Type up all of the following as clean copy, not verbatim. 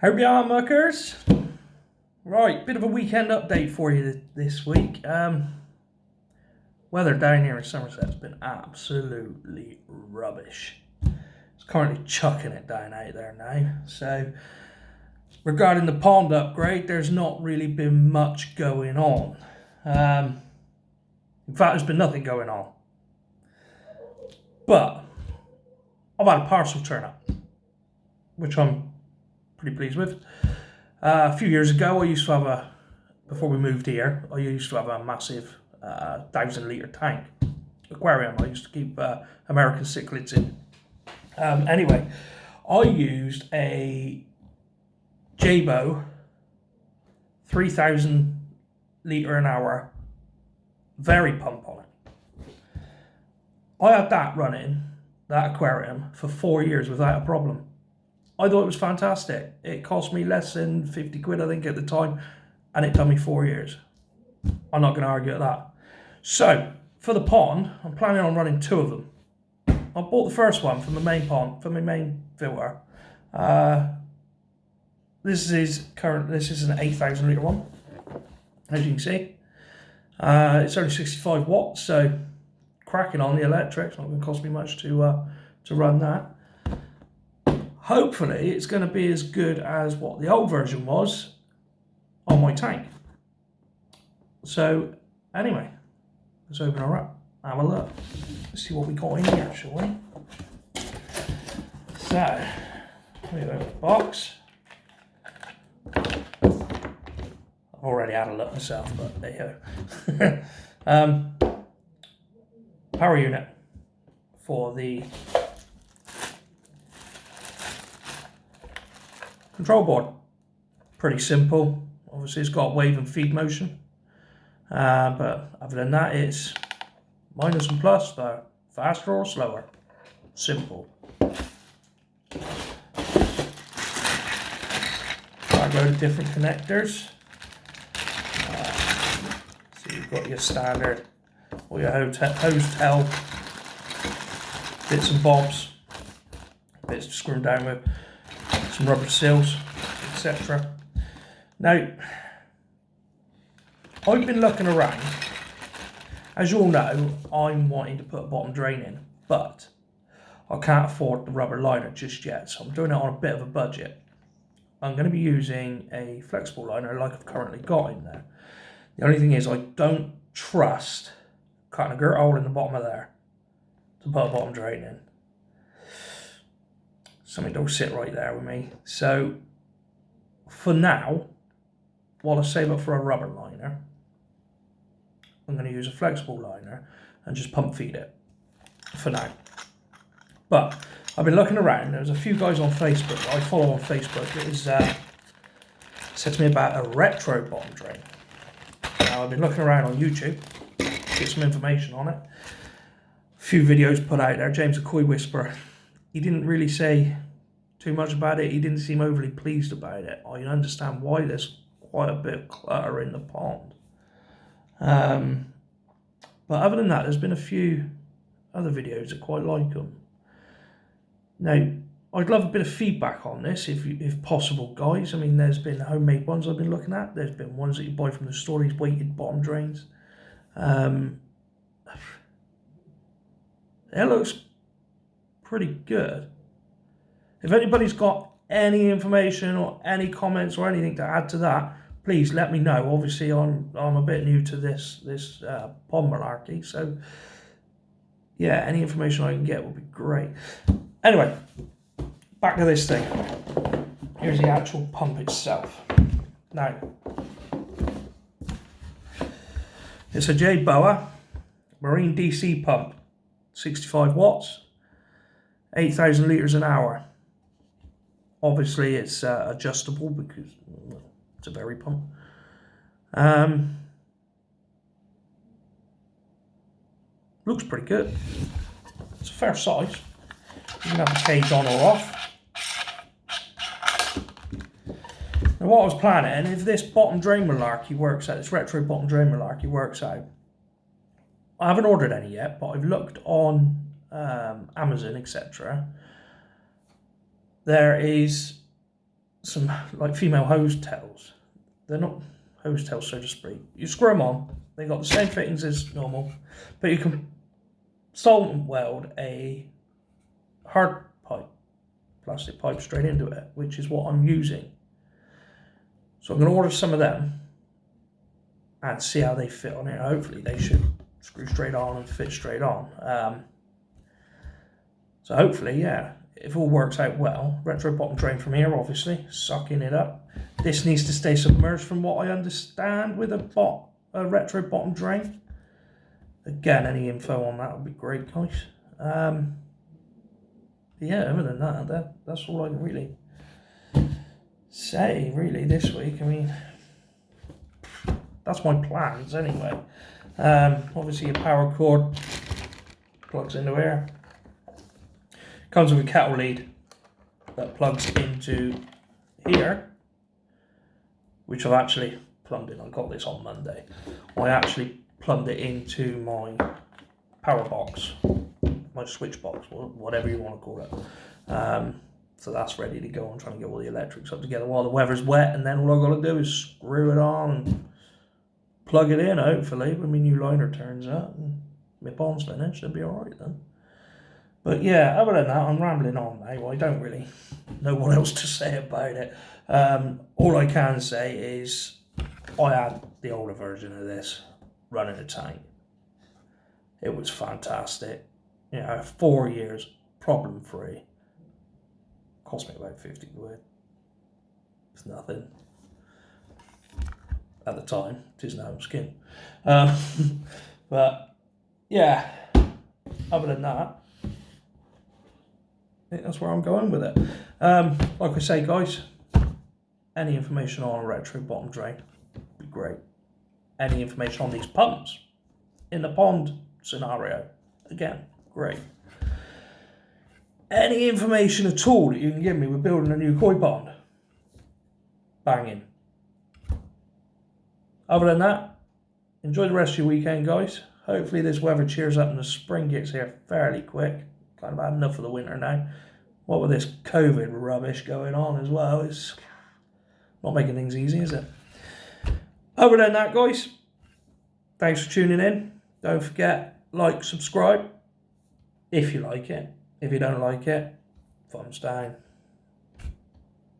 Hope you are, muckers. Right, bit of a weekend update for you this week. Weather down here in Somerset's been absolutely rubbish. It's currently chucking it down out there now. So, regarding the pond upgrade, there's not really been much going on. In fact, there's been nothing going on. But I've had a parcel turn up, which I'm pretty pleased with. A few years ago, before we moved here, I used to have a massive 1,000-litre tank aquarium. I used to keep American cichlids in. Anyway, I used a Jabo 3,000-litre an hour Very pump on it. I had that running, that aquarium, for 4 years without a problem. I thought it was fantastic. It cost me less than 50 quid, I think, at the time, and it done me 4 years. I'm not going to argue at that. So, for the pond, I'm planning on running 2 of them. I bought the first one from the main pond, from my main filter. This is an 8,000 litre one, as you can see. It's only 65 watts, so cracking on the electric. It's not going to cost me much to run that. Hopefully, it's going to be as good as what the old version was on my tank. So, anyway, let's open her up, have a look. Let's see what we got in here, shall we? So, we have the box. I've already had a look myself, but there you go. Power unit for the control board. Pretty simple. Obviously, it's got wave and feed motion. But other than that, it's minus and plus, though. Faster or slower. Simple. Got a load of different connectors. So you've got your standard, or your hose-tail bits and bobs. Bits to screw down with. Some rubber seals, etc. Now, I've been looking around. As you all know, I'm wanting to put a bottom drain in, but I can't afford the rubber liner just yet, so I'm doing it on a bit of a budget. I'm going to be using a flexible liner like I've currently got in there. The only thing is I don't trust cutting a girt hole in the bottom of there to put a bottom drain in. Something don't sit right there with me. So, for now, while I save up for a rubber liner, I'm going to use a flexible liner and just pump feed it for now. But I've been looking around. There's a few guys on Facebook that I follow on Facebook that said to me about a retro bottom drain. Now, I've been looking around on YouTube, get some information on it. A few videos put out there. James the Koi Whisperer. He didn't really say too much about it. He didn't seem overly pleased about it. I understand why there's quite a bit of clutter in the pond. But other than that, there's been a few other videos that quite like them. Now, I'd love a bit of feedback on this, if possible, guys. I mean, there's been homemade ones I've been looking at. There's been ones that you buy from the store, these weighted bottom drains. It looks pretty good. If anybody's got any information or any comments or anything to add to that, please let me know. Obviously, I'm a bit new to this pond malarkey, so yeah, any information I can get would be great. Anyway, back to this thing. Here's the actual pump itself. Now, it's a Jabo Marine DC pump, 65 watts, 8,000 litres an hour. Obviously, it's adjustable because it's a very pump. Looks pretty good. It's a fair size. You can have the cage on or off. Now, what I was planning, if this bottom drain malarkey works out, this retro bottom drain malarkey works out, I haven't ordered any yet, but I've looked on Amazon, etc. There is some like female hose tails. They're not hose tails, so to speak. You screw them on. They got the same fittings as normal, but you can solvent weld a hard pipe, plastic pipe straight into it, which is what I'm using. So I'm going to order some of them and see how they fit on it. Hopefully they should screw straight on and fit straight on. So hopefully, yeah, if all works out well, retro bottom drain from here, obviously, sucking it up. This needs to stay submerged from what I understand with a retro bottom drain. Again, any info on that would be great, guys. Yeah, other than that, that's all I can really say, really, this week. I mean, that's my plans, anyway. Obviously, a power cord plugs into here. Comes with a kettle lead that plugs into here, which I've actually plumbed in. I got this on Monday. I actually plumbed it into my power box, my switch box, whatever you want to call it. So that's ready to go. I'm trying to get all the electrics up together while the weather's wet, and then all I've got to do is screw it on and plug it in, hopefully, when my new liner turns up and my bond's finished. It'll be alright then. But yeah, other than that, I'm rambling on now. I don't really know what else to say about it. All I can say is I had the older version of this running a tank. It was fantastic. 4 years, problem free. Cost me about 50 quid. It's nothing. At the time, it is now skin. But yeah, other than that, I think that's where I'm going with it. Like I say, guys, any information on a retro bottom drain would be great. Any information on these pumps in the pond scenario, again, great. Any information at all that you can give me with building a new koi pond, banging. Other than that, enjoy the rest of your weekend, guys. Hopefully this weather cheers up and the spring gets here fairly quick. Kind of had enough of the winter now. What with this COVID rubbish going on as well, it's not making things easy, is it? Other than that, guys, thanks for tuning in. Don't forget, like, subscribe, if you like it. If you don't like it, thumbs down.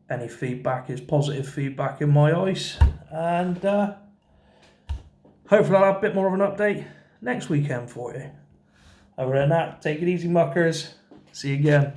Any feedback is positive feedback in my eyes. And hopefully I'll have a bit more of an update next weekend for you. Other than that, take it easy, muckers. See you again.